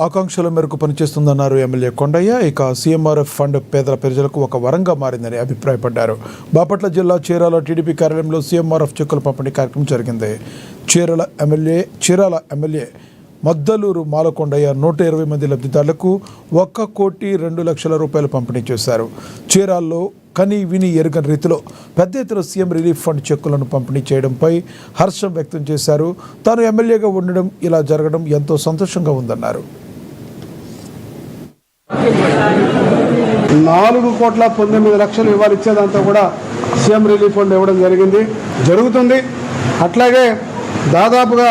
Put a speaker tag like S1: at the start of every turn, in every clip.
S1: ఆకాంక్షల మేరకు పనిచేస్తుందన్నారు ఎమ్మెల్యే కొండయ్య. ఇక సీఎంఆర్ఎఫ్ ఫండ్ పేదల ప్రజలకు ఒక వరంగా మారిందని అభిప్రాయపడ్డారు. బాపట్ల జిల్లా చీరాల టీడీపీ కార్యాలయంలో సీఎంఆర్ఎఫ్ చెక్కుల పంపిణీ కార్యక్రమం జరిగింది. చీరాల ఎమ్మెల్యే మద్దలూరు మాలకొండయ్య 120 మంది లబ్ధిదారులకు 1,02,00,000 రూపాయలు పంపిణీ చేశారు. చీరాల్లో కని విని ఎరుగని రీతిలో పెద్ద ఎత్తున సీఎం రిలీఫ్ ఫండ్ చెక్కులను పంపిణీ చేయడంపై హర్షం వ్యక్తం చేశారు. తాను ఎమ్మెల్యేగా ఉండడం, ఇలా జరగడం ఎంతో సంతోషంగా ఉందన్నారు.
S2: 4,19,00,000 ఇవాళ ఇచ్చేదంతా కూడా సీఎం రిలీఫ్ ఫండ్ ఇవ్వడం జరుగుతుంది. అట్లాగే దాదాపుగా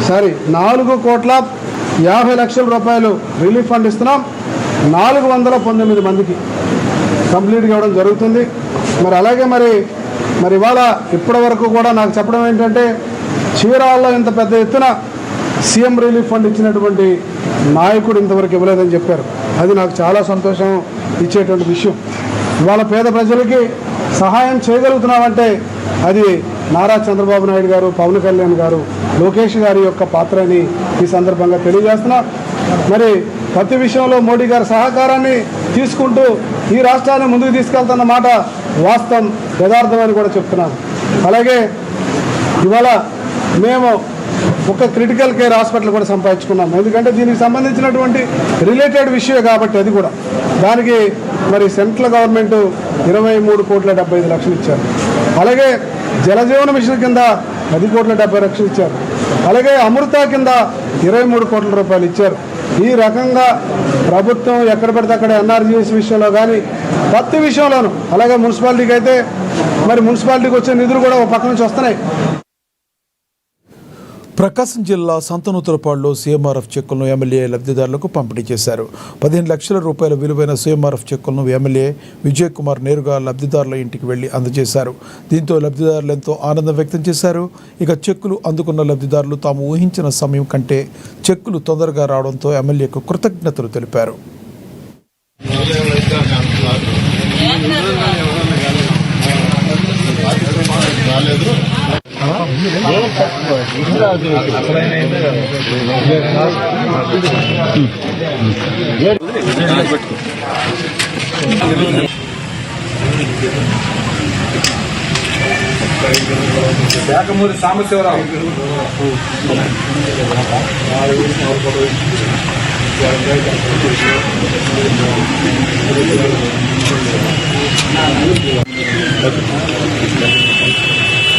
S2: 4,50,00,000 రూపాయలు రిలీఫ్ ఫండ్ ఇస్తున్నాం. 419 మందికి కంప్లీట్గా ఇవ్వడం జరుగుతుంది. మరి అలాగే మరి ఇవాళ ఇప్పటి వరకు కూడా నాకు చెప్పడం ఏంటంటే, చీరాల్లో ఇంత పెద్ద ఎత్తున సీఎం రిలీఫ్ ఫండ్ ఇచ్చినటువంటి నాయకుడు ఇంతవరకు ఇవ్వలేదని చెప్పారు. అది నాకు చాలా సంతోషం ఇచ్చేటువంటి విషయం. ఇవాళ పేద ప్రజలకి సహాయం చేయగలుగుతున్నామంటే అది నారా చంద్రబాబు నాయుడు గారు, పవన్ కళ్యాణ్ గారు, లోకేష్ గారి యొక్క పాత్రని ఈ సందర్భంగా తెలియజేస్తున్నా. మరి ప్రతి విషయంలో మోడీ గారి సహకారాన్ని తీసుకుంటూ ఈ రాష్ట్రాన్ని ముందుకు తీసుకెళ్తున్న మాట వాస్తవం, యథార్థమని కూడా చెప్తున్నాను. అలాగే ఇవాళ మేము ఒక క్రిటికల్ కేర్ హాస్పిటల్ కూడా సంపాదించుకున్నాం. ఎందుకంటే దీనికి సంబంధించినటువంటి రిలేటెడ్ విషయం కాబట్టి అది కూడా దానికి మరి సెంట్రల్ గవర్నమెంట్ 23,75,00,000 ఇచ్చారు. అలాగే జలజీవన మిషన్ కింద 10,70,00,000 ఇచ్చారు. అలాగే అమృత కింద 23 కోట్ల రూపాయలు ఇచ్చారు. ఈ రకంగా ప్రభుత్వం ఎక్కడ పడితే అక్కడ ఎన్ఆర్జీఎస్ విషయంలో కానీ ప్రతి విషయంలోనూ, అలాగే మున్సిపాలిటీకి అయితే మరి మున్సిపాలిటీకి వచ్చే నిధులు కూడా ఒక పక్క నుంచి వస్తున్నాయి.
S1: ప్రకాశం జిల్లా సంతనూతలపాడులో సీఎంఆర్ఎఫ్ చెక్కులను ఎమ్మెల్యే లబ్ధిదారులకు పంపిణీ చేశారు. 15 లక్షల రూపాయల విలువైన సీఎంఆర్ఎఫ్ చెక్కులను ఎమ్మెల్యే విజయ్ కుమార్ నేరుగా లబ్ధిదారుల ఇంటికి వెళ్లి అందజేశారు. దీంతో లబ్ధిదారులు ఎంతో ఆనందం వ్యక్తం చేశారు. ఇక చెక్కులు అందుకున్న లబ్ధిదారులు తాము ఊహించిన సమయం కంటే చెక్కులు తొందరగా రావడంతో ఎమ్మెల్యేకు కృతజ్ఞతలు తెలిపారు.
S3: శాఖమూరి సాంబశివరావు,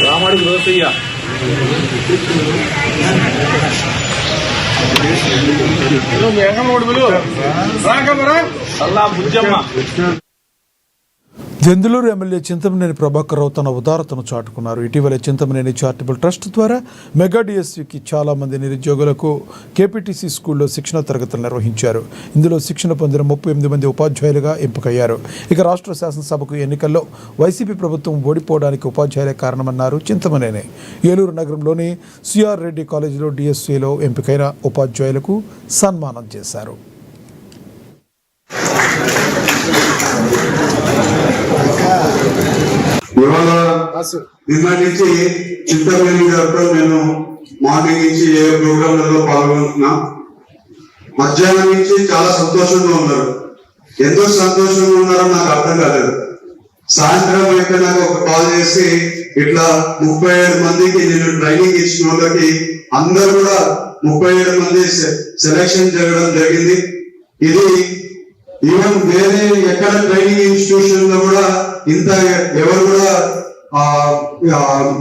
S3: రామడి రోసయ్య, సల్లా బుజ్జమ్మ.
S1: దెందులూరు ఎమ్మెల్యే చింతమనేని ప్రభాకర్ రావు తన ఉదారతను చాటుకున్నారు. ఇటీవల చింతమనేని చారిటబుల్ ట్రస్ట్ ద్వారా మెగా డిఎస్సికి చాలా మంది నిరుద్యోగులకు కేపీటీసీ స్కూల్లో శిక్షణ తరగతులు నిర్వహించారు. ఇందులో శిక్షణ పొందిన 38 మంది ఉపాధ్యాయులుగా ఎంపికయ్యారు. ఇక రాష్ట్ర శాసనసభకు ఎన్నికల్లో వైసీపీ ప్రభుత్వం ఓడిపోవడానికి ఉపాధ్యాయులే కారణమన్నారు చింతమనేని. ఏలూరు నగరంలోని సిఆర్ రెడ్డి కాలేజీలో డిఎస్సిలో ఎంపికైన ఉపాధ్యాయులకు సన్మానం చేశారు.
S4: ఇవాళ నిన్న నుంచి చింతమనేని గారితో నేను మార్నింగ్ నుంచి ఏ ప్రోగ్రాంలలో పాల్గొంటున్నా. మధ్యాహ్నం నుంచి చాలా సంతోషంగా ఉన్నారు. ఎంతో సంతోషంగా ఉన్నారో నాకు అర్థం కాలేదు. సాయంత్రం అయితే నాకు ఒక కాల్ చేసి ఇట్లా 37 మందికి నేను ట్రైనింగ్ ఇచ్చిన వాళ్ళకి అందరూ కూడా 37 మంది సెలెక్షన్ జరగడం జరిగింది. ఇది ఈవెన్ వేరే ఎక్కడ ట్రైనింగ్ ఇన్స్టిట్యూషన్ లో కూడా ఇంత ఎవరు కూడా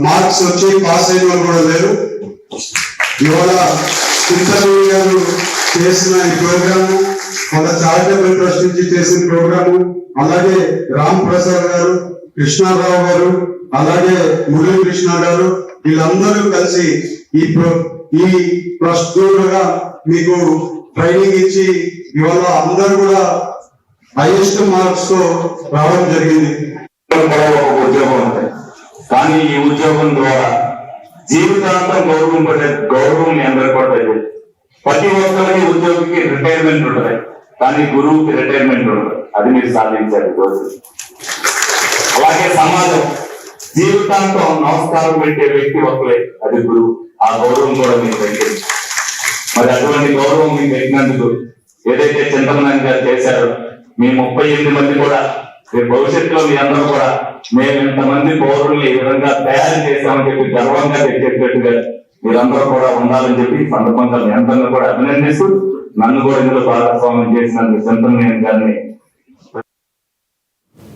S4: మార్క్స్ వచ్చి పాస్ అయిన వాళ్ళు కూడా లేరు. ఇవాళ చింతమనేని గారు చేసిన ఈ ప్రోగ్రాము, వాళ్ళ చారిటబుల్ ట్రస్ట్ నుంచి చేసిన ప్రోగ్రాము, అలాగే రామ్ ప్రసాద్ గారు, కృష్ణారావు గారు, అలాగే మురళీ కృష్ణ గారు, వీళ్ళందరూ కలిసి ఈ ట్రస్ట్ ద్వారా మీకు ట్రైనింగ్ ఇచ్చి ఇవాళ అందరూ కూడా హైయెస్ట్ మార్క్స్ తో రావడం జరిగింది.
S5: ఉద్యోగం ఉంటాయి, కానీ ఈ ఉద్యోగం ద్వారా జీవితాంతం గౌరవం మీ అందరికీ పడుతుంది. ప్రతి ఒక్కరికి ఉద్యోగికి రిటైర్మెంట్ ఉంటుంది, కానీ గురువుకి రిటైర్మెంట్ ఉంటుంది. అది మీరు సాధించారు రోజు. అలాగే సమాజం జీవితాంతం నమస్కారం పెట్టే వ్యక్తి ఒక్కలే, అది గురువు. ఆ గౌరవం కూడా మీరు పెట్టింది. మరి అటువంటి గౌరవం మీకు పెట్టినందుకు ఏదైతే చింతమనేని గారు చేశారో మీ 38 మంది కూడా రేపు భవిష్యత్తులో మీ అందరూ కూడా మేము ఇంతమంది పౌరుల్ని ఈ విధంగా తయారు చేశామని చెప్పి గర్వంగా చెప్పేటట్టుగా మీరందరూ కూడా ఉండాలని చెప్పి ఈ సందర్భంగా మీ అందరినీ కూడా అభినందిస్తూ నన్ను కూడా ఇందులో భాగస్వామ్యం చేసినందుకు చింతమనేని గారిని.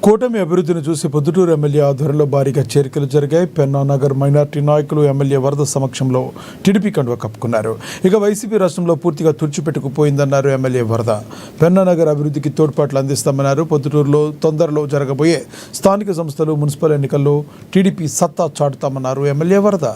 S1: కూటమి అభివృద్ధిని చూసి పొద్దుటూరు ఎమ్మెల్యే ఆధ్వర్యంలో భారీగా చేరికలు జరిగాయి. పెన్నానగర్ మైనార్టీ నాయకులు ఎమ్మెల్యే వరద సమక్షంలో టీడీపీ కండువా కప్పుకున్నారు. ఇక వైసీపీ రాష్ట్రంలో పూర్తిగా తుడిచిపెట్టుకుపోయిందన్నారు ఎమ్మెల్యే వరద. పెన్నానగర్ అభివృద్ధికి తోడ్పాట్లు అందిస్తామన్నారు. పొద్దుటూరులో తొందరలో జరగబోయే స్థానిక సంస్థలు మున్సిపల్ ఎన్నికల్లో టీడీపీ సత్తా చాటుతామన్నారు ఎమ్మెల్యే వరద.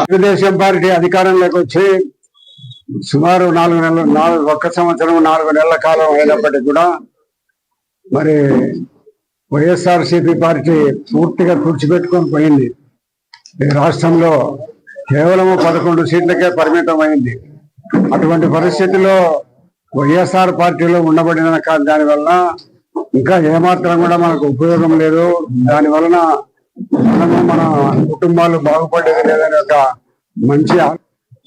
S2: తెలుగుదేశం పార్టీ అధికారంలోకి వచ్చి సుమారు 4 నెలలు, 1 సంవత్సరం 4 నెలల కాలం అయినప్పటికీ కూడా మరి వైఎస్ఆర్సీపీ పార్టీ పూర్తిగా తుడిచిపెట్టుకొని పోయింది. ఈ రాష్ట్రంలో కేవలం 11 సీట్లకే పరిమితం అయింది. అటువంటి పరిస్థితిలో వైఎస్ఆర్ పార్టీలో ఉండబడిన దానివల్ల ఇంకా ఏమాత్రం కూడా మనకు ఉపయోగం లేదు. దాని వలన మన కుటుంబాలు బాగుపడేది లేదని ఒక మంచి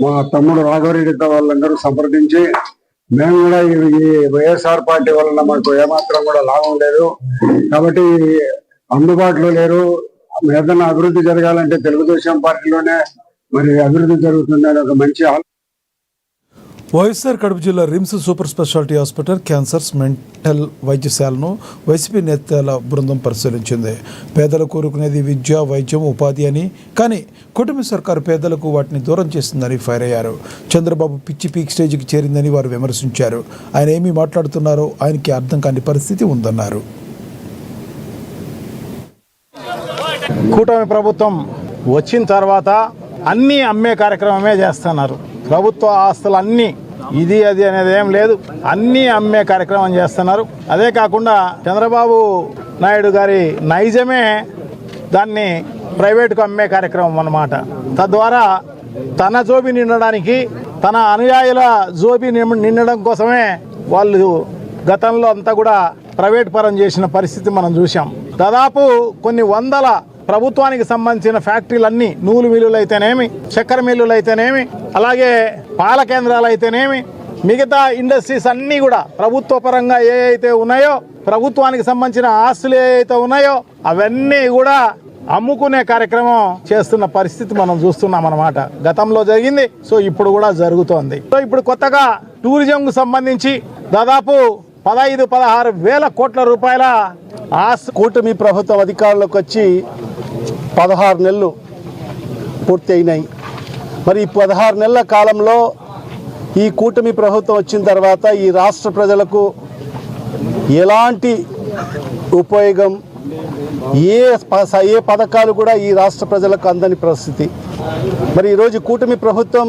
S2: మా తమ్ముడు రాఘవరెడ్డితో వాళ్ళందరూ సంప్రదించి మేము కూడా ఈ వైఎస్ఆర్ పార్టీ వలన మాకు ఏమాత్రం కూడా లాభం లేదు కాబట్టి అందుబాటులో లేరు. ఏదైనా అభివృద్ధి జరగాలంటే తెలుగుదేశం పార్టీలోనే మరి అభివృద్ధి జరుగుతుందని ఒక మంచి
S1: వైఎస్ఆర్ కడప జిల్లా RIMS super speciality hospital cancers mental వైద్యశాలను వైసీపీ నేతల బృందం పరిశీలించింది. పేదలు కోరుకునేది విద్య, వైద్యం, ఉపాధి అని, కానీ కూటమి సర్కారు పేదలకు వాటిని దూరం చేస్తుందని ఫైర్ అయ్యారు. చంద్రబాబు పిచ్చి పీక్ స్టేజ్కి చేరిందని వారు విమర్శించారు. ఆయన ఏమీ మాట్లాడుతున్నారో ఆయనకి అర్థం కాని పరిస్థితి ఉందన్నారు.
S6: కూటమి ప్రభుత్వం వచ్చిన తర్వాత అన్నీ అమ్మే కార్యక్రమమే చేస్తున్నారు. ప్రభుత్వ ఆస్తులు అన్నీ ఇది అది అనేది ఏం లేదు, అన్నీ అమ్మే కార్యక్రమం చేస్తున్నారు. అదే కాకుండా చంద్రబాబు నాయుడు గారి నైజమే దాన్ని ప్రైవేటుకు అమ్మే కార్యక్రమం అన్నమాట. తద్వారా తన జోబి నిండడానికి, తన అనుయాయుల జోబి నిండడం కోసమే వాళ్ళు గతంలో అంతా కూడా ప్రైవేట్ పరం చేసిన పరిస్థితి మనం చూసాం. దాదాపు కొన్ని వందల ప్రభుత్వానికి సంబంధించిన ఫ్యాక్టరీలన్నీ, నూలు మిల్లులు అయితేనేమి, చక్కెర మిల్లులు అయితేనేమి, అలాగే పాల కేంద్రాలు అయితేనేమి, మిగతా ఇండస్ట్రీస్ అన్నీ కూడా ప్రభుత్వ పరంగా ఏ అయితే ఉన్నాయో, ప్రభుత్వానికి సంబంధించిన ఆస్తులు ఏ అయితే ఉన్నాయో అవన్నీ కూడా అమ్ముకునే కార్యక్రమం చేస్తున్న పరిస్థితి మనం చూస్తున్నాం అన్నమాట. గతంలో జరిగింది, సో ఇప్పుడు కూడా జరుగుతోంది. సో ఇప్పుడు కొత్తగా టూరిజంకు సంబంధించి దాదాపు 15-16 వేల కోట్ల రూపాయల ఆస్తి కూటమి ప్రభుత్వం అధికారంలోకి వచ్చి 16 నెలలు పూర్తి అయినాయి. మరి ఈ 16 నెలల కాలంలో ఈ కూటమి ప్రభుత్వం వచ్చిన తర్వాత ఈ రాష్ట్ర ప్రజలకు ఎలాంటి ఉపయోగం, ఏ పథకాలు కూడా ఈ రాష్ట్ర ప్రజలకు అందని పరిస్థితి. మరి ఈరోజు కూటమి ప్రభుత్వం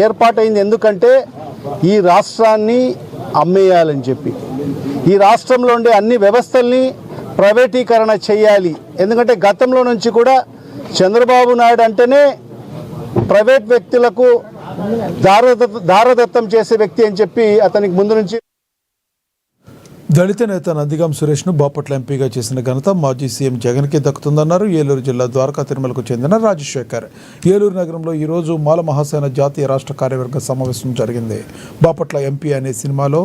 S6: ఏర్పాటైంది ఎందుకంటే ఈ రాష్ట్రాన్ని అమ్మేయాలని చెప్పి, ఈ రాష్ట్రంలో ఉండే అన్ని వ్యవస్థల్ని ప్రైవేటీకరణ చేయాలి. ఎందుకంటే గతంలో నుంచి కూడా చంద్రబాబు నాయుడు అంటేనే ప్రైవేట్ వ్యక్తులకు దారదత్తం చేసే వ్యక్తి అని చెప్పి అతనికి ముందు నుంచి.
S1: దళిత నేత నందిగాం సురేష్ను బాపట్ల ఎంపీగా చేసిన ఘనత మాజీ సీఎం జగన్కే దక్కుతుందన్నారు ఏలూరు జిల్లా ద్వారకా తిరుమలకు చెందిన రాజశేఖర్. ఏలూరు నగరంలో ఈరోజు మాల మహాసేన జాతీయ రాష్ట్ర కార్యవర్గ సమావేశం జరిగింది. బాపట్ల ఎంపీ అనే సినిమాలో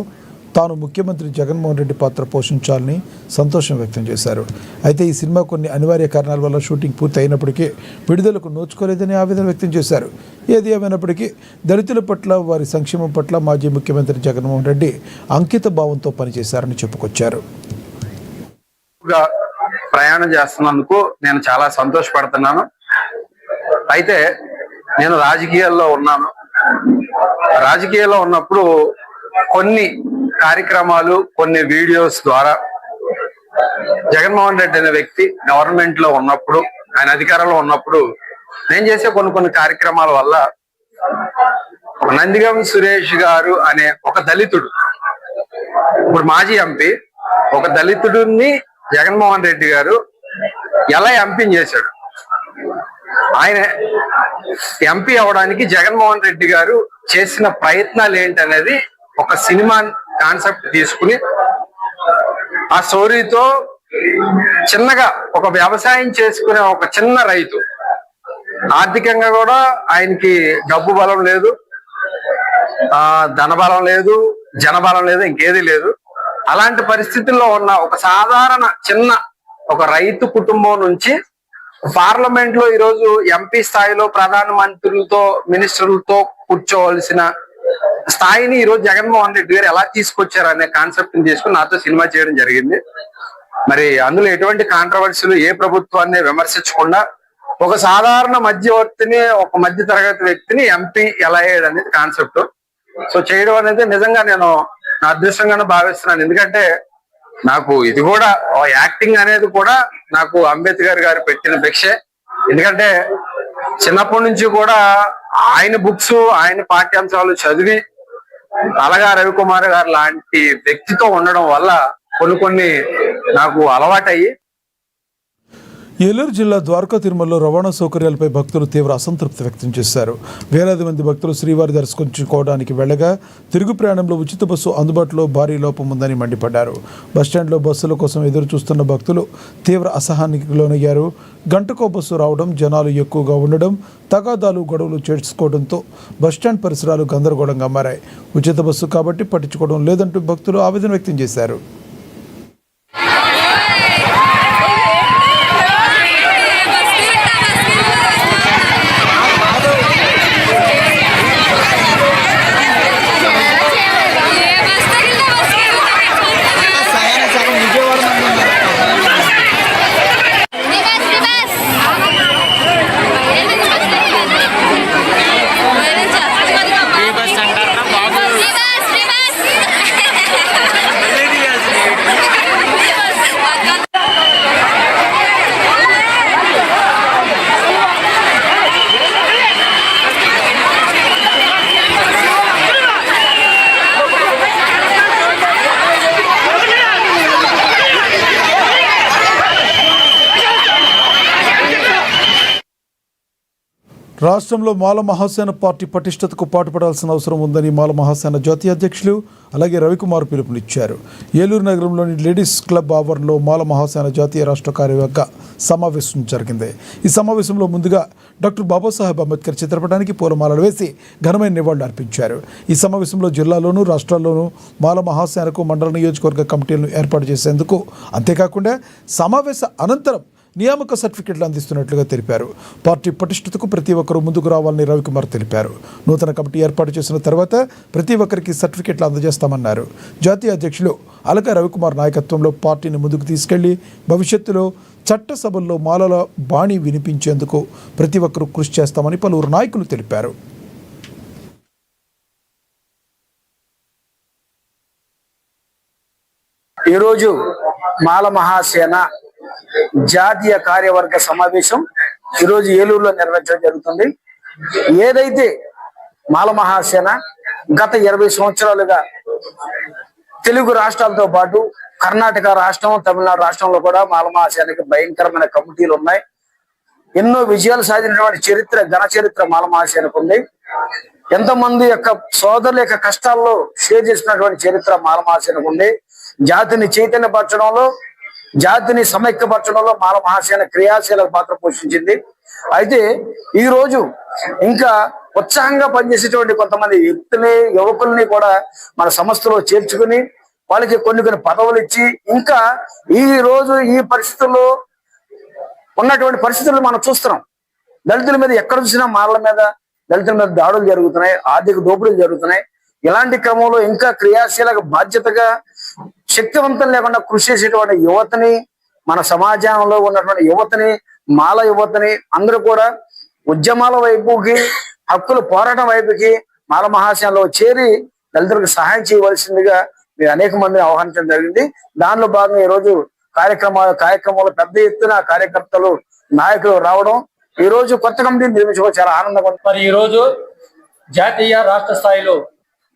S1: తాను ముఖ్యమంత్రి జగన్మోహన్ రెడ్డి పాత్ర పోషించాలని సంతోషం వ్యక్తం చేశారు. అయితే ఈ సినిమా కొన్ని అనివార్య కారణాల వల్ల షూటింగ్ పూర్తి అయినప్పటికీ విడుదలకు నోచుకోలేదని ఆవేదన వ్యక్తం చేశారు. ఏది ఏమైనప్పటికీ దళితుల పట్ల, వారి సంక్షేమం పట్ల మాజీ ముఖ్యమంత్రి జగన్మోహన్ రెడ్డి అంకిత భావంతో పనిచేశారని చెప్పుకొచ్చారు.
S7: ప్రయాణం చేస్తున్నందుకు నేను చాలా సంతోషపడుతున్నాను. అయితే నేను రాజకీయాల్లో ఉన్నాను. రాజకీయాల్లో ఉన్నప్పుడు కొన్ని కార్యక్రమాలు, కొన్ని వీడియోస్ ద్వారా జగన్మోహన్ రెడ్డి అనే వ్యక్తి గవర్నమెంట్ లో ఉన్నప్పుడు, ఆయన అధికారంలో ఉన్నప్పుడు నేను చేసే కొన్ని కార్యక్రమాల వల్ల నందిగం సురేష్ గారు అనే ఒక దళితుడు, ఇప్పుడు మాజీ ఎంపీ, ఒక దళితుడిని జగన్మోహన్ రెడ్డి గారు ఎలా ఎంపీని చేశాడు. ఆయన ఎంపీ అవడానికి జగన్మోహన్ రెడ్డి గారు చేసిన ప్రయత్నాలు ఏంటనేది ఒక సినిమా కాన్సెప్ట్ తీసుకుని ఆ స్టోరీతో చిన్నగా ఒక వ్యవసాయం చేసుకునే ఒక చిన్న రైతు, ఆర్థికంగా కూడా ఆయనకి డబ్బు బలం లేదు, ధన బలం లేదు, జనబలం లేదు, ఇంకేది లేదు. అలాంటి పరిస్థితుల్లో ఉన్న ఒక సాధారణ చిన్న ఒక రైతు కుటుంబం నుంచి పార్లమెంట్ లో ఈరోజు ఎంపీ స్థాయిలో ప్రధానమంత్రులతో మినిస్టర్లతో కూర్చోవలసిన స్థాయిని ఈరోజు జగన్మోహన్ రెడ్డి గారు ఎలా తీసుకొచ్చారు అనే కాన్సెప్ట్ ని తీసుకుని నాతో సినిమా చేయడం జరిగింది. మరి అందులో ఎటువంటి కాంట్రవర్సీలు, ఏ ప్రభుత్వాన్ని విమర్శించకుండా ఒక సాధారణ మధ్యవర్తిని, ఒక మధ్య తరగతి వ్యక్తిని ఎంపీ ఎలా అయ్యాడు అనేది కాన్సెప్ట్. సో చేయడం అనేది నిజంగా నేను నా అదృష్టంగానే భావిస్తున్నాను. ఎందుకంటే నాకు ఇది కూడా యాక్టింగ్ అనేది కూడా నాకు అంబేద్కర్ గారు పెట్టిన భిక్షే. ఎందుకంటే చిన్నప్పటి నుంచి కూడా ఆయన బుక్స్, ఆయన పాఠ్యాంశాలు చదివి అలగా రవికుమార్ గారు లాంటి వ్యక్తితో ఉండడం వల్ల కొన్ని నాకు అలవాటయ్యి.
S1: ఏలూరు జిల్లా ద్వారకా తిరుమలలో రవాణా సౌకర్యాలపై భక్తులు తీవ్ర అసంతృప్తి వ్యక్తం చేశారు. వేలాది మంది భక్తులు శ్రీవారి దర్శించుకోవడానికి వెళ్లగా తిరుగు ప్రయాణంలో ఉచిత బస్సు అందుబాటులో భారీ లోపం ఉందని మండిపడ్డారు. బస్టాండ్లో బస్సుల కోసం ఎదురు చూస్తున్న భక్తులు తీవ్ర అసహనానికి లోనయ్యారు. గంటకో బస్సు రావడం, జనాలు ఎక్కువగా ఉండడం, తగాదాలు, గొడవలు చేసుకోవడంతో బస్టాండ్ పరిసరాలు గందరగోళంగా మారాయి. ఉచిత బస్సు కాబట్టి పట్టించుకోవడం లేదంటూ భక్తులు ఆవేదన వ్యక్తం చేశారు. రాష్ట్రంలో మాల మహాసేన పార్టీ పటిష్టతకు పాటుపడాల్సిన అవసరం ఉందని మాల మహాసేన జాతీయ అధ్యక్షులు అలాగే రవికుమార్ పిలుపునిచ్చారు. ఏలూరు నగరంలోని లేడీస్ క్లబ్ ఆవరణలో మాల మహాసేన జాతీయ రాష్ట్ర కార్యవర్గ సమావేశం జరిగింది. ఈ సమావేశంలో ముందుగా డాక్టర్ బాబాసాహెబ్ అంబేద్కర్ చిత్రపటానికి పూలమాలలు వేసి ఘనమైన నివాళులు అర్పించారు. ఈ సమావేశంలో జిల్లాలోనూ రాష్ట్రాల్లోనూ మాల మహాసేనకు మండల నియోజకవర్గ కమిటీలను ఏర్పాటు చేసేందుకు, అంతేకాకుండా సమావేశ అనంతరం నియామక సర్టిఫికెట్లు అందిస్తున్నట్లుగా తెలిపారు. పార్టీ పటిష్టతకు ప్రతి ఒక్కరూ ముందుకు రావాలని రవికుమార్ తెలిపారు. నూతన కమిటీ ఏర్పాటు చేసిన తర్వాత ప్రతి ఒక్కరికి సర్టిఫికెట్లు అందజేస్తామన్నారు. జాతీయ అధ్యక్షులు అలక రవికుమార్ నాయకత్వంలో పార్టీని ముందుకు తీసుకెళ్లి భవిష్యత్తులో చట్టసభల్లో మాలల బాణి వినిపించేందుకు ప్రతి ఒక్కరూ కృషి చేస్తామని పలువురు నాయకులు తెలిపారు.
S8: ఈరోజు మాల మహాసేన జాతీయ కార్యవర్గ సమావేశం ఈరోజు ఏలూరులో నిర్వహించడం జరుగుతుంది. ఏదైతే మాల మహాసేన గత 20 సంవత్సరాలుగా తెలుగు రాష్ట్రాలతో పాటు కర్ణాటక రాష్ట్రం, తమిళనాడు రాష్ట్రంలో కూడా మాల మహాసేనకి భయంకరమైన కమిటీలు ఉన్నాయి. ఎన్నో విజయాలు సాధించినటువంటి చరిత్ర, ఘన చరిత్ర మాల మహాసేనకు ఉంది. ఎంతమంది యొక్క సోదరుల యొక్క కష్టాల్లో షేర్ చేసినటువంటి చరిత్ర మాల మహాసేనకు ఉంది. జాతిని చైతన్యపరచడంలో, జాతిని సమైక్యపరచడంలో మాల మహాసేన క్రియాశీల పాత్ర పోషించింది. అయితే ఈ రోజు ఇంకా ఉత్సాహంగా పనిచేసేటువంటి కొంతమంది వ్యక్తుల్ని, యువకుల్ని కూడా మన సంస్థలో చేర్చుకుని వాళ్ళకి కొన్ని పదవులు ఇచ్చి, ఇంకా ఈ రోజు ఈ పరిస్థితుల్లో ఉన్నటువంటి పరిస్థితులు మనం చూస్తున్నాం. దళితుల మీద ఎక్కడ చూసినా మాలల మీద, దళితుల మీద దాడులు జరుగుతున్నాయి, ఆర్థిక దోపిడీలు జరుగుతున్నాయి. ఇలాంటి క్రమంలో ఇంకా క్రియాశీలక బాధ్యతగా శక్తివంతం లేకుండా కృషి చేసేటువంటి యువతని, మన సమాజంలో ఉన్నటువంటి యువతని, మాల యువతని అందరూ కూడా ఉద్యమాల వైపుకి, హక్కుల పోరాటం వైపుకి మాల మహాసేనలో చేరి దళితులకు సహాయం చేయవలసిందిగా మీరు అనేక మందిని ఆహ్వానించడం జరిగింది. దానిలో భాగంగా ఈరోజు కార్యక్రమంలో పెద్ద ఎత్తున కార్యకర్తలు నాయకులు రావడం, ఈ రోజు కొత్త కమిటీని నిర్మించడం చాలా ఆనందంగా ఉంది.
S9: మరి ఈ రోజు జాతీయ రాష్ట్ర స్థాయిలో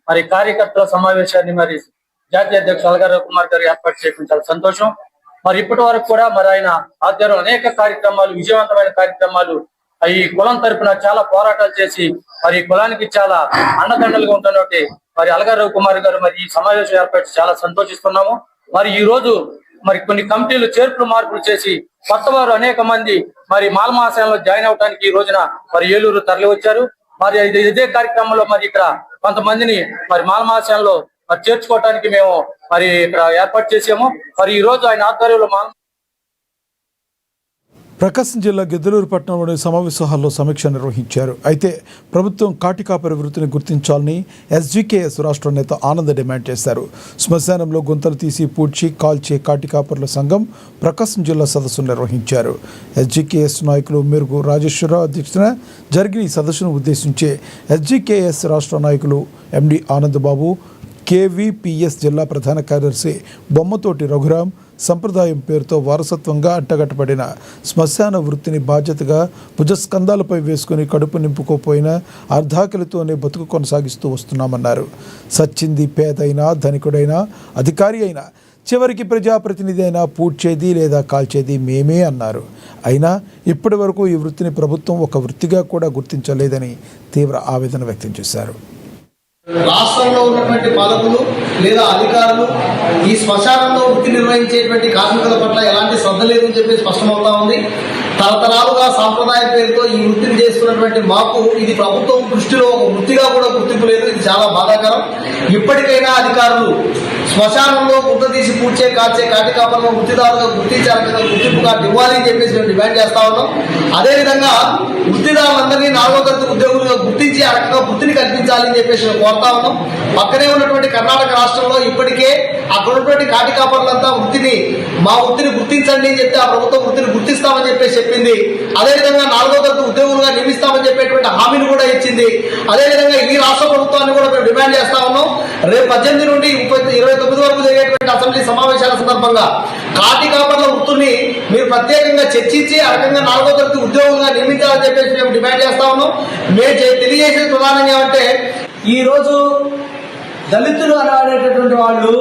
S9: మరి కార్యకర్తల సమావేశాన్ని మరి జాతీయ అధ్యక్షులు అల్గారావు కుమార్ గారు ఏర్పాటు చేయడం చాలా సంతోషం. మరి ఇప్పటి వరకు కూడా మరి ఆయన ఆధ్వర్యంలో అనేక కార్యక్రమాలు, విజయవంతమైన కార్యక్రమాలు, ఈ కులం తరపున చాలా పోరాటాలు చేసి మరి కులానికి చాలా అండదండలుగా ఉంటున్నట్టు మరి అల్గారావు కుమార్ గారు మరి ఈ సమావేశం ఏర్పాటు చాలా సంతోషిస్తున్నాము. మరి ఈ రోజు మరి కొన్ని కమిటీలు చేర్పులు మార్పులు చేసి కొత్త వారు అనేక మంది మరి మాల మహాశయంలో జాయిన్ అవడానికి ఈ రోజున మరి ఏలూరు తరలి వచ్చారు. మరి ఇదే కార్యక్రమంలో మరి ఇక్కడ కొంతమందిని మరి మాల మహాశయంలో మరి చేర్చుకోవడానికి మేము మరి ఇక్కడ ఏర్పాటు చేసాము. మరి ఈ రోజు ఆయన ఆధ్వర్యంలో
S1: ప్రకాశం జిల్లా గిద్దలూరు పట్టణంలోని సమావేశ హాల్లో సమీక్ష నిర్వహించారు. అయితే ప్రభుత్వం కాటికాపరి వృత్తిని గుర్తించాలని ఎస్జీకేఎస్ రాష్ట్ర నేత ఆనంద్ డిమాండ్ చేశారు. శ్మశానంలో గుంతలు తీసి పూడ్చి కాల్చే కాటికాపరుల సంఘం ప్రకాశం జిల్లా సదస్సు నిర్వహించారు. ఎస్జీకేఎస్ నాయకులు మెరుగు రాజేశ్వరరావు అధ్యక్షతన జరిగిన ఈ సదస్సును ఉద్దేశించి ఎస్జీకేఎస్ రాష్ట్ర నాయకులు ఎండి ఆనంద్ బాబు, కేవీపీఎస్ జిల్లా ప్రధాన కార్యదర్శి బొమ్మతోటి రఘురాం సంప్రదాయం పేరుతో వారసత్వంగా అడ్డగట్టబడిన శ్మశాన వృత్తిని బాధ్యతగా భుజస్కంధాలపై వేసుకుని కడుపు నింపుకోపోయిన అర్ధాకలితోనే బతుకు కొనసాగిస్తూ వస్తున్నామన్నారు. సచ్చింది పేదైనా ధనికుడైనా అధికారి అయినా చివరికి ప్రజాప్రతినిధి అయినా పూడ్చేది లేదా కాల్చేది మేమే అన్నారు. అయినా ఇప్పటి వరకు ఈ వృత్తిని ప్రభుత్వం ఒక వృత్తిగా కూడా గుర్తించలేదని తీవ్ర ఆవేదన వ్యక్తం చేశారు.
S10: రాష్ట్రంలో ఉన్నటువంటి పాలకులు లేదా అధికారులు ఈ శ్మశానంలో వృత్తి నిర్వహించేటువంటి కార్మికుల పట్ల ఎలాంటి శ్రద్ధ లేదని చెప్పి స్పష్టమవుతా ఉంది. తరతరాలుగా సాంప్రదాయ పేరుతో ఈ వృత్తిని చేస్తున్నటువంటి మాకు ఇది ప్రభుత్వం దృష్టిలో ఒక వృత్తిగా కూడా గుర్తింపు లేదు. ఇది చాలా బాధాకరం. ఇప్పటికైనా అధికారులు శ్మశానంలో గుంత తీసి పూడ్చే కాల్చే కాటికాపలను వృత్తిదారుగా గుర్తించాలని గుర్తింపు కార్డు ఇవ్వాలి అని చెప్పేసి మేము డిమాండ్ చేస్తా ఉన్నాం. అదేవిధంగా వృత్తిదారులందరినీ 4వ తరగతి ఉద్యోగులుగా గుర్తించి ఆ రకంగా వృత్తిని కల్పించాలని చెప్పేసి మేము కోరుతా ఉన్నాం. పక్కనే ఉన్నటువంటి కర్ణాటక రాష్ట్రంలో ఇప్పటికే అక్కడ ఉన్నటువంటి కాటికాపరులంతా మా వృత్తిని గుర్తించండి అని చెప్తే ఆ ప్రభుత్వం వృత్తిని గుర్తిస్తామని చెప్పేసి చెప్పింది. అదేవిధంగా 4వ తరగతి ఉద్యోగులుగా నియమిస్తామని చెప్పేటువంటి హామీని కూడా ఇచ్చింది. అదేవిధంగా ఈ రాష్ట్ర ప్రభుత్వాన్ని కూడా మేము డిమాండ్ చేస్తా ఉన్నాం. రేపు 18 నుండి 29 వరకు జరిగేటువంటి అసెంబ్లీ సమావేశాల సందర్భంగా కాటికాపర్ల వృత్తుల్ని మీరు ప్రత్యేకంగా చర్చించి ఆ రకంగా 4వ తరగతి ఉద్యోగులుగా నియమించాలని చెప్పేసి మేము డిమాండ్ చేస్తా ఉన్నాం. మేము తెలియజేసేది ప్రధానంగా ఏమంటే
S8: ఈ రోజు దళితులు అనేటటువంటి వాళ్ళు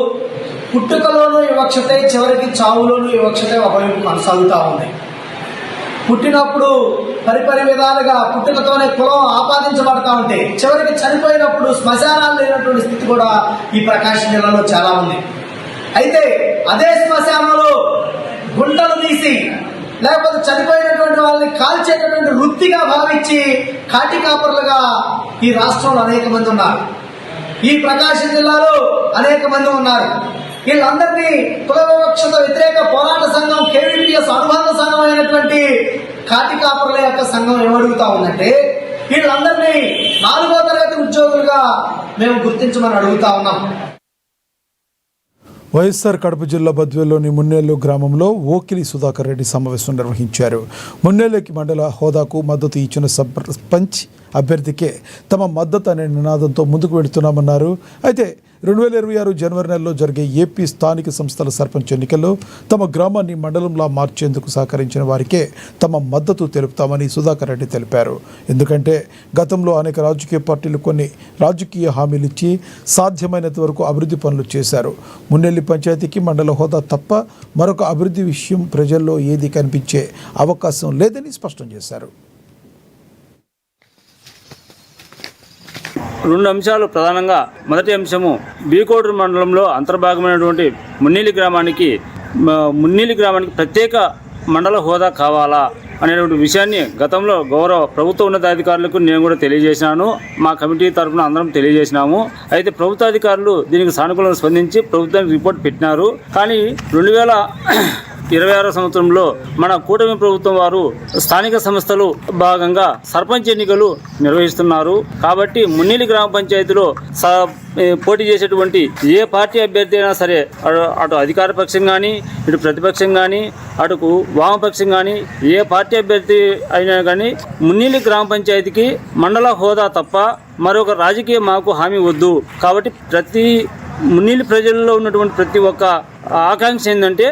S8: పుట్టుకలోనూ వివక్షతే, చివరికి చావులోనూ వివక్షతే ఒకవైపు కొనసాగుతూ ఉంది. పుట్టినప్పుడు పరిపరి విధాలుగా పుట్టుకతోనే కులం ఆపాదించబడతా ఉంటే చివరికి చనిపోయినప్పుడు శ్మశానాలు లేనటువంటి స్థితి కూడా ఈ ప్రకాశం జిల్లాలో చాలా ఉంది. అయితే అదే శ్మశానంలో గుంటలు తీసి లేకపోతే చనిపోయినటువంటి వాళ్ళని కాల్చేటటువంటి వృత్తిగా భావించి కాటికాపరులుగా ఈ రాష్ట్రంలో అనేక మంది ఉన్నారు. ఈ ప్రకాశం జిల్లాలో అనేక మంది ఉన్నారు. వీళ్ళందరినీ కుల వివక్షత వ్యతిరేక పోరాట సంఘం కేవీపీఎస్ అనుబంధ సంఘం అయినటువంటి కాటికాపరుల యొక్క సంఘం ఏమడుగుతా ఉందంటే వీళ్ళందరినీ 4వ తరగతి ఉద్యోగులుగా మేము గుర్తించమని అడుగుతా ఉన్నాం.
S1: వైఎస్ఆర్ కడప జిల్లా బద్వేల్లోని మున్నేలు గ్రామంలో ఓకిలి సుధాకర్ రెడ్డి సమావేశం నిర్వహించారు. మున్నేలుకి మండల హోదాకు మద్దతు ఇచ్చిన సర్పంచ్ అభ్యర్థికే తమ మద్దతు అనే నినాదంతో ముందుకు వెళుతున్నామన్నారు. అయితే 2026 జనవరి నెలలో జరిగే ఏపీ స్థానిక సంస్థల సర్పంచ్ ఎన్నికల్లో తమ గ్రామాన్ని మండలంలా మార్చేందుకు సహకరించిన వారికే తమ మద్దతు తెలుపుతామని సుధాకర్ రెడ్డి తెలిపారు. ఎందుకంటే గతంలో అనేక రాజకీయ పార్టీలు కొన్ని రాజకీయ హామీలు ఇచ్చి సాధ్యమైనంత వరకు అభివృద్ధి పనులు చేశారు. మున్నెల్లి పంచాయతీకి మండల హోదా తప్ప మరొక అభివృద్ధి విషయం ప్రజల్లో ఏది కనిపించే అవకాశం లేదని స్పష్టం చేశారు.
S11: 2 అంశాలు ప్రధానంగా. మొదటి అంశము బీకోడూరు మండలంలో అంతర్భాగమైనటువంటి మున్నీలి గ్రామానికి ప్రత్యేక మండల హోదా కావాలా అనేటువంటి విషయాన్ని గతంలో గౌరవ ప్రభుత్వ ఉన్నతాధికారులకు నేను కూడా తెలియజేసినాను. మా కమిటీ తరఫున అందరం తెలియజేసినాము. అయితే ప్రభుత్వ అధికారులు దీనికి సానుకూలంగా స్పందించి ప్రభుత్వానికి రిపోర్ట్ పెట్టినారు. కానీ 2026 సంవత్సరంలో మన కూటమి ప్రభుత్వం వారు స్థానిక సంస్థలు భాగంగా సర్పంచ్ ఎన్నికలు నిర్వహిస్తున్నారు. కాబట్టి మున్నీలి గ్రామ పంచాయతీలో పోటీ చేసేటువంటి ఏ పార్టీ అభ్యర్థి అయినా సరే, అటు అధికార పక్షం కానీ, ఇటు ప్రతిపక్షం కానీ, అటుకు వామపక్షం కానీ, ఏ పార్టీ అభ్యర్థి అయినా కానీ మున్నీలి గ్రామ పంచాయతీకి మండల హోదా తప్ప మరొక రాజకీయ మాకు హామీ వద్దు. కాబట్టి మున్నీలి ప్రజల్లో ఉన్నటువంటి ప్రతి ఒక్క ఆకాంక్ష ఏంటంటే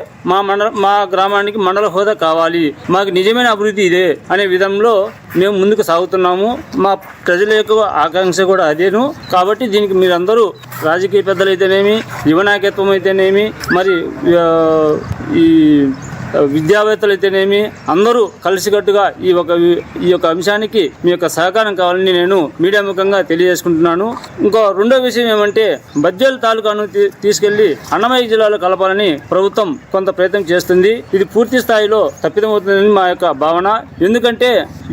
S11: మా గ్రామానికి మండల హోదా కావాలి, మాకు నిజమైన అభివృద్ధి ఇదే అనే విధంలో మేము ముందుకు సాగుతున్నాము. మా ప్రజల యొక్క ఆకాంక్ష కూడా అదేను. కాబట్టి దీనికి మీరందరూ రాజకీయ పెద్దలు అయితేనేమి, యువ నాయకత్వం అయితేనేమి, మరి ఈ విద్యావేత్తలు అయితేనేమి అందరూ కలిసికట్టుగా ఈ యొక్క అంశానికి మీ యొక్క సహకారం కావాలని నేను మీడియా ముఖంగా తెలియజేసుకుంటున్నాను. ఇంకో రెండో విషయం ఏమంటే బద్వేలు తాలూకాను తీసుకెళ్లి అన్నమయ్య జిల్లాలో కలపాలని ప్రభుత్వం కొంత ప్రయత్నం చేస్తుంది. ఇది పూర్తి స్థాయిలో తప్పిదమవుతుందని మా యొక్క భావన. ఎందుకంటే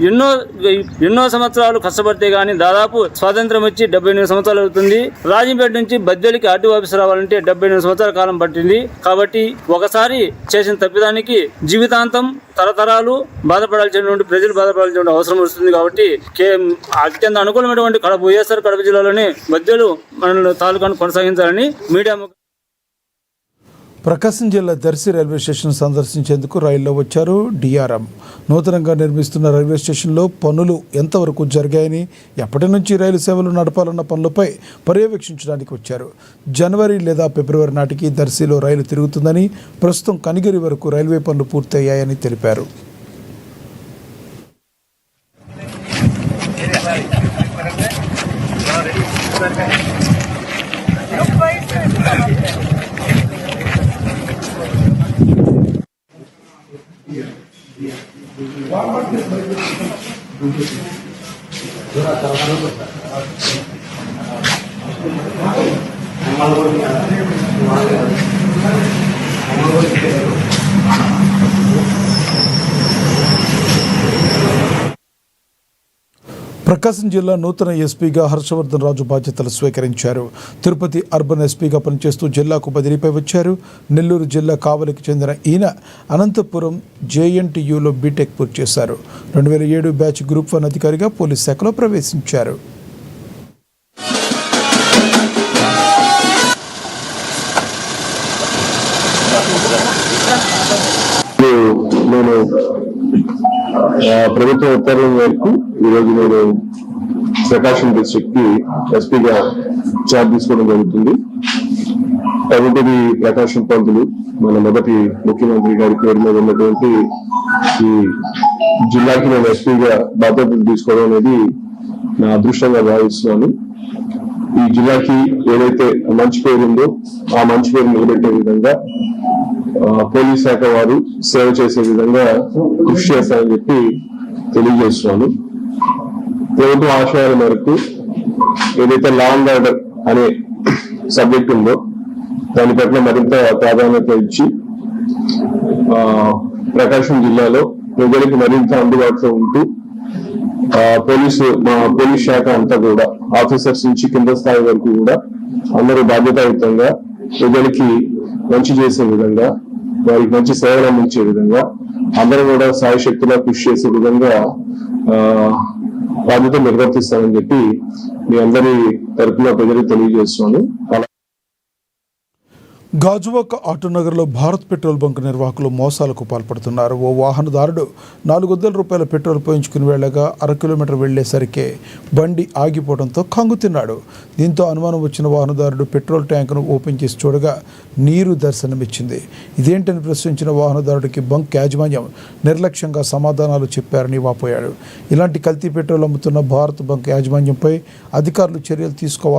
S11: ఎన్నో సంవత్సరాలు కష్టపడితే గానీ దాదాపు స్వాతంత్రం వచ్చి 78 సంవత్సరాలు అవుతుంది. రాజంపేట నుంచి బద్వేలికి ఆర్టీఓ ఆఫీస్ రావాలంటే 78 సంవత్సరాల కాలం పట్టింది. కాబట్టి ఒకసారి చేసిన తప్పిదానికి జీవితాంతం తరతరాలు బాధపడాల్సినటువంటి ప్రజలు బాధపడాల్సిన అవసరం వస్తుంది. కాబట్టి అత్యంత అనుకూలమైనటువంటి వైఎస్ఆర్ కడప జిల్లాలోనే బద్వేలు మన తాలూకాను కొనసాగించాలని మీడియా.
S1: ప్రకాశం జిల్లా దర్శి రైల్వే స్టేషన్ సందర్శించేందుకు రైల్లో వచ్చారు డిఆర్ఎం. నూతనంగా నిర్మిస్తున్న రైల్వే స్టేషన్లో పనులు ఎంతవరకు జరిగాయని, ఎప్పటి నుంచి రైలు సేవలు నడపాలన్న పనులపై పర్యవేక్షించడానికి వచ్చారు. జనవరి లేదా ఫిబ్రవరి నాటికి దర్శిలో రైలు తిరుగుతుందని, ప్రస్తుతం కనిగిరి వరకు రైల్వే పనులు పూర్తయ్యాయని తెలిపారు. ప్రకాశం జిల్లా నూతన ఎస్పీగా హర్షవర్ధన్ రాజు బాధ్యతలు స్వీకరించారు. తిరుపతి అర్బన్ ఎస్పీగా పనిచేస్తూ జిల్లాకు బదిలీపై వచ్చారు. నెల్లూరు జిల్లా కావలికి చెందిన ఈయన అనంతపురం జేఎన్టీయూలో బీటెక్ పూర్తి చేశారు. 2007 బ్యాచ్ గ్రూప్ 1 అధికారిగా పోలీస్ శాఖలో ప్రవేశించారు.
S12: నేను ప్రభుత్వ ఉత్తర్వుల మేరకు ఈరోజు నేను ప్రకాశం డిస్ట్రిక్ట్ కి ఎస్పీగా చార్జ్ తీసుకోవడం జరుగుతుంది. తదుపరి ప్రకాశం పంతులు మన మొదటి ముఖ్యమంత్రి గారి పేరు మీద ఉన్నటువంటి ఈ జిల్లాకి నేను ఎస్పీగా బాధ్యతలు తీసుకోవడం అనేది నా అదృష్టంగా భావిస్తున్నాను. ఈ జిల్లాకి ఏదైతే మంచి పేరు ఉందో ఆ మంచి పేరు నిలబెట్టే విధంగా పోలీస్ శాఖ వారు సేవ చేసే విధంగా కృషి చేస్తారని చెప్పి తెలియజేస్తున్నాను. ప్రభుత్వ ఆశయాల మేరకు ఏదైతే లా అండ్ ఆర్డర్ అనే సబ్జెక్ట్ ఉందో దాని పట్ల మరింత ప్రాధాన్యత ఇచ్చి ప్రకాశం జిల్లాలో ప్రజలకు మరింత అందుబాటులో ఉంటూ మా పోలీస్ శాఖ అంతా కూడా ఆఫీసర్స్ నుంచి కింద స్థాయి వరకు కూడా అందరూ బాధ్యతాయుతంగా ప్రజలకి మంచి చేసే విధంగా, వారికి మంచి సేవలు అందించే విధంగా అందరూ కూడా సాయశక్తిగా కృషి చేసే విధంగా బాధ్యత నిర్వర్తిస్తామని చెప్పి మీ అందరి తరఫున ప్రజలకు తెలియజేస్తున్నాను.
S1: గాజువాక ఆటోనగర్లో భారత్ పెట్రోల్ బంక్ నిర్వాహకులు మోసాలకు పాల్పడుతున్నారు. ఓ వాహనదారుడు 400 రూపాయల పెట్రోల్ పోయించుకుని వెళ్ళగా 1/2 కిలోమీటర్ వెళ్లేసరికి బండి ఆగిపోవడంతో కంగుతిన్నాడు. దీంతో అనుమానం వచ్చిన వాహనదారుడు పెట్రోల్ ట్యాంకును ఓపెన్ చేసి చూడగా నీరు దర్శనమిచ్చింది. ఇదేంటని ప్రశ్నించిన వాహనదారుడికి బంక్ యాజమాన్యం నిర్లక్ష్యంగా సమాధానాలు చెప్పారని వాపోయాడు. ఇలాంటి కల్తీ పెట్రోల్ అమ్ముతున్న భారత్ బంక్ యాజమాన్యంపై అధికారులు చర్యలు తీసుకోవాలి.